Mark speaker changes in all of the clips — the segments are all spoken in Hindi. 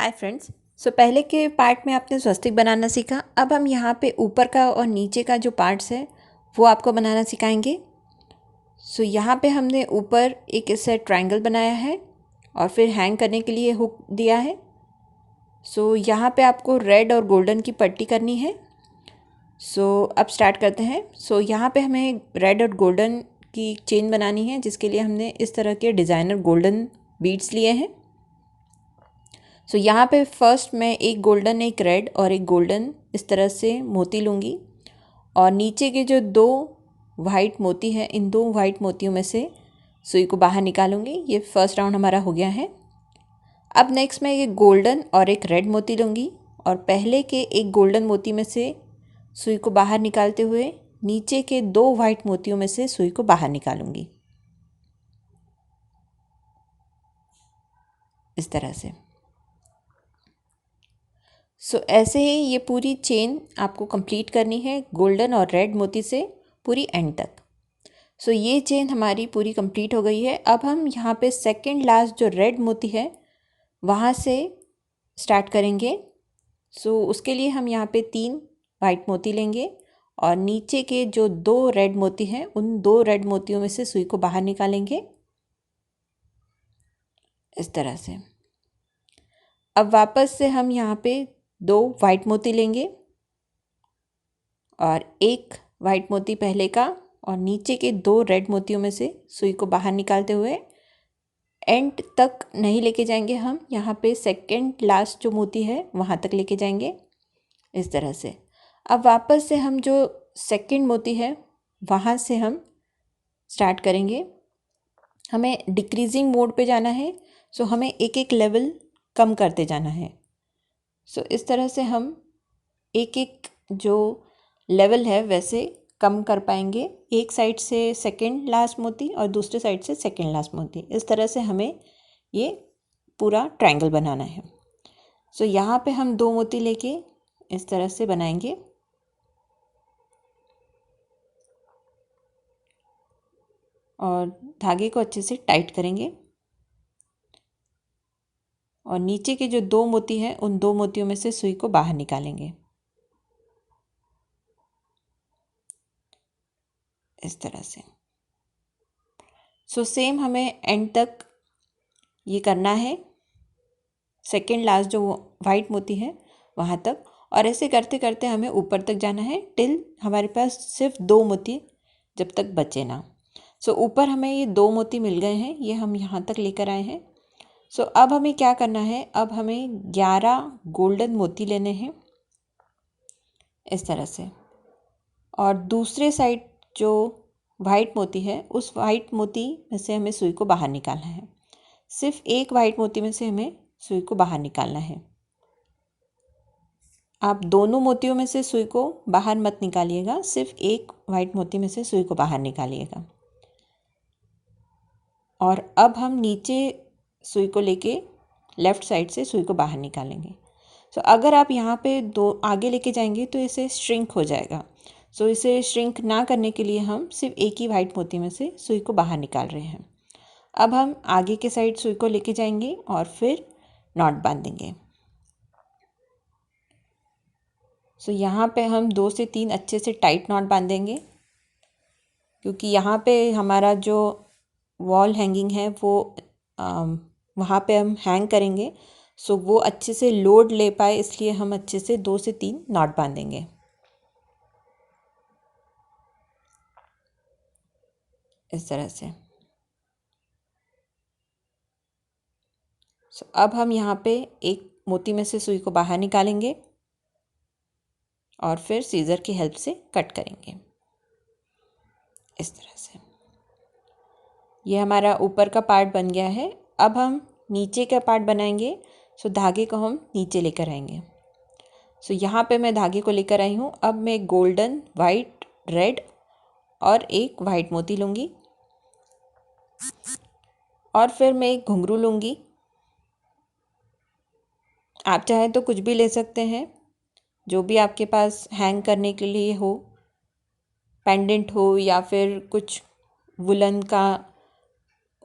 Speaker 1: Hi friends. पहले के पार्ट में आपने स्वस्तिक बनाना सीखा। अब हम यहाँ पे ऊपर का और नीचे का जो पार्ट्स है वो आपको बनाना सिखाएंगे। यहाँ पे हमने ऊपर एक ऐसा ट्रायंगल बनाया है और फिर हैंग करने के लिए हुक दिया है। यहाँ पे आपको रेड और गोल्डन की पट्टी करनी है। अब स्टार्ट करते हैं। यहाँ पे हमें रेड और गोल्डन की चेन बनानी है, जिसके लिए हमने इस तरह के डिज़ाइनर गोल्डन बीड्स लिए हैं। यहाँ पे फर्स्ट मैं एक गोल्डन, एक रेड और एक गोल्डन इस तरह से मोती लूँगी और नीचे के जो दो वाइट मोती हैं, इन दो वाइट मोतियों में से सुई को बाहर निकालूंगी। ये फर्स्ट राउंड हमारा हो गया है। अब नेक्स्ट मैं एक गोल्डन और एक रेड मोती लूँगी और पहले के एक गोल्डन मोती में से सुई को बाहर निकालते हुए नीचे के दो वाइट मोतियों में से सुई को बाहर निकालूंगी इस तरह से। ऐसे ही ये पूरी चेन आपको कंप्लीट करनी है गोल्डन और रेड मोती से पूरी एंड तक। ये चेन हमारी पूरी कंप्लीट हो गई है। अब हम यहाँ पे सेकंड लास्ट जो रेड मोती है वहाँ से स्टार्ट करेंगे। उसके लिए हम यहाँ पे 3 वाइट मोती लेंगे और नीचे के जो 2 रेड मोती हैं उन 2 रेड मोतियों में से सुई को बाहर निकालेंगे इस तरह से। अब वापस से हम यहाँ पे 2 वाइट मोती लेंगे और एक वाइट मोती पहले का और नीचे के 2 रेड मोतियों में से सुई को बाहर निकालते हुए एंड तक नहीं लेके जाएंगे, हम यहाँ पे सेकंड लास्ट जो मोती है वहाँ तक लेके जाएंगे इस तरह से। अब वापस से हम जो सेकंड मोती है वहाँ से हम स्टार्ट करेंगे। हमें डिक्रीजिंग मोड पे जाना है। हमें एक एक लेवल कम करते जाना है। इस तरह से हम एक एक जो लेवल है वैसे कम कर पाएंगे। एक साइड से सेकंड लास्ट मोती और दूसरे साइड से सेकंड लास्ट मोती, इस तरह से हमें ये पूरा ट्रायंगल बनाना है। यहाँ पे हम 2 मोती लेके इस तरह से बनाएंगे और धागे को अच्छे से टाइट करेंगे और नीचे के जो 2 मोती हैं उन 2 मोतियों में से सुई को बाहर निकालेंगे इस तरह से। सेम हमें एंड तक ये करना है, सेकेंड लास्ट जो वाइट मोती है वहाँ तक, और ऐसे करते करते हमें ऊपर तक जाना है टिल हमारे पास सिर्फ 2 मोती जब तक बचे ना। ऊपर हमें ये 2 मोती मिल गए हैं, ये हम यहाँ तक लेकर आए हैं। अब हमें क्या करना है, अब हमें 11 गोल्डन मोती लेने हैं इस तरह से और दूसरे साइड जो वाइट मोती है उस वाइट मोती में से हमें सुई को बाहर निकालना है। सिर्फ एक वाइट मोती में से हमें सुई को बाहर निकालना है। आप दोनों मोतियों में से सुई को बाहर मत निकालिएगा, सिर्फ एक वाइट मोती में से सुई को बाहर निकालिएगा। और अब हम नीचे सुई को लेके लेफ़्ट साइड से सुई को बाहर निकालेंगे। अगर आप यहाँ पे 2 आगे लेके जाएंगे तो इसे श्रिंक हो जाएगा। इसे श्रिंक ना करने के लिए हम सिर्फ एक ही वाइट मोती में से सुई को बाहर निकाल रहे हैं। अब हम आगे के साइड सुई को लेके जाएंगे और फिर नॉट बांधेंगे। यहाँ पे हम 2 से 3 अच्छे से टाइट नॉट बांधेंगे, क्योंकि यहाँ पे हमारा जो वॉल हैंगिंग है वो वहाँ पे हम हैंग करेंगे, वो अच्छे से लोड ले पाए, इसलिए हम अच्छे से 2 से 3 नॉट बांधेंगे इस तरह से। अब हम यहाँ पे एक मोती में से सुई को बाहर निकालेंगे और फिर सीज़र की हेल्प से कट करेंगे इस तरह से। ये हमारा ऊपर का पार्ट बन गया है। अब हम नीचे का पार्ट बनाएंगे। धागे को हम नीचे लेकर आएंगे। यहाँ पे मैं धागे को लेकर आई हूँ। अब मैं गोल्डन, वाइट, रेड और एक वाइट मोती लूँगी और फिर मैं एक घुंघरू लूँगी। आप चाहे तो कुछ भी ले सकते हैं, जो भी आपके पास हैंग करने के लिए हो, पेंडेंट हो या फिर कुछ वुलन का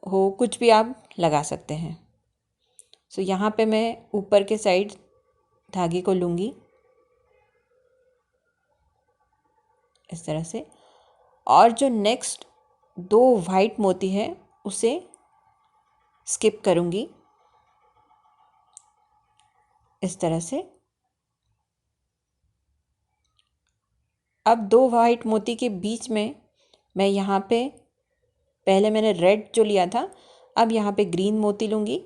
Speaker 1: हो, कुछ भी आप लगा सकते हैं। सो यहाँ पे मैं ऊपर के साइड धागे को लूँगी इस तरह से, और जो नेक्स्ट 2 वाइट मोती है उसे स्किप करूँगी इस तरह से। अब 2 वाइट मोती के बीच में मैं यहाँ पे, पहले मैंने रेड जो लिया था, अब यहाँ पे ग्रीन मोती लूँगी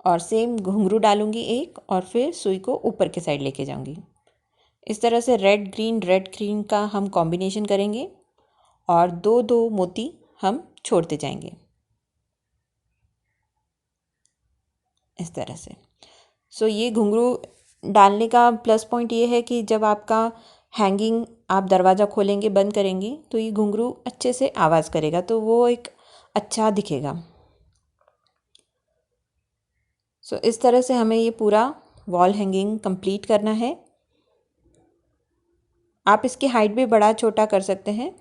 Speaker 1: और सेम घुंघरू डालूँगी एक, और फिर सुई को ऊपर के साइड लेके जाऊँगी। इस तरह से रेड ग्रीन का हम कॉम्बिनेशन करेंगे और 2-2 मोती हम छोड़ते जाएंगे इस तरह से। सो ये घुंघरू डालने का प्लस पॉइंट ये है कि जब आपका हैंगिंग, आप दरवाज़ा खोलेंगे बंद करेंगे तो ये घुंघरू अच्छे से आवाज़ करेगा, तो वो एक अच्छा दिखेगा। सो इस तरह से हमें ये पूरा वॉल हैंगिंग कंप्लीट करना है। आप इसकी हाइट भी बड़ा छोटा कर सकते हैं।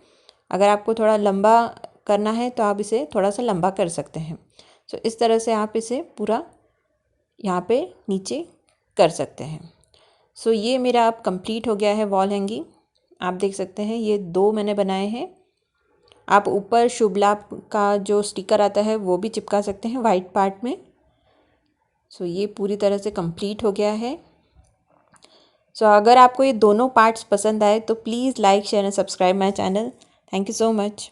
Speaker 1: अगर आपको थोड़ा लंबा करना है तो आप इसे थोड़ा सा लंबा कर सकते हैं। सो इस तरह से आप इसे पूरा यहाँ पे नीचे कर सकते हैं। सो ये मेरा अब कंप्लीट हो गया है वॉल हैंगिंग। आप देख सकते हैं ये 2 मैंने बनाए हैं। आप ऊपर शुभ लाभ का जो स्टिकर आता है वो भी चिपका सकते हैं वाइट पार्ट में। सो ये पूरी तरह से कंप्लीट हो गया है। सो अगर आपको ये दोनों पार्ट्स पसंद आए तो please like share and subscribe my channel. Thank you so much.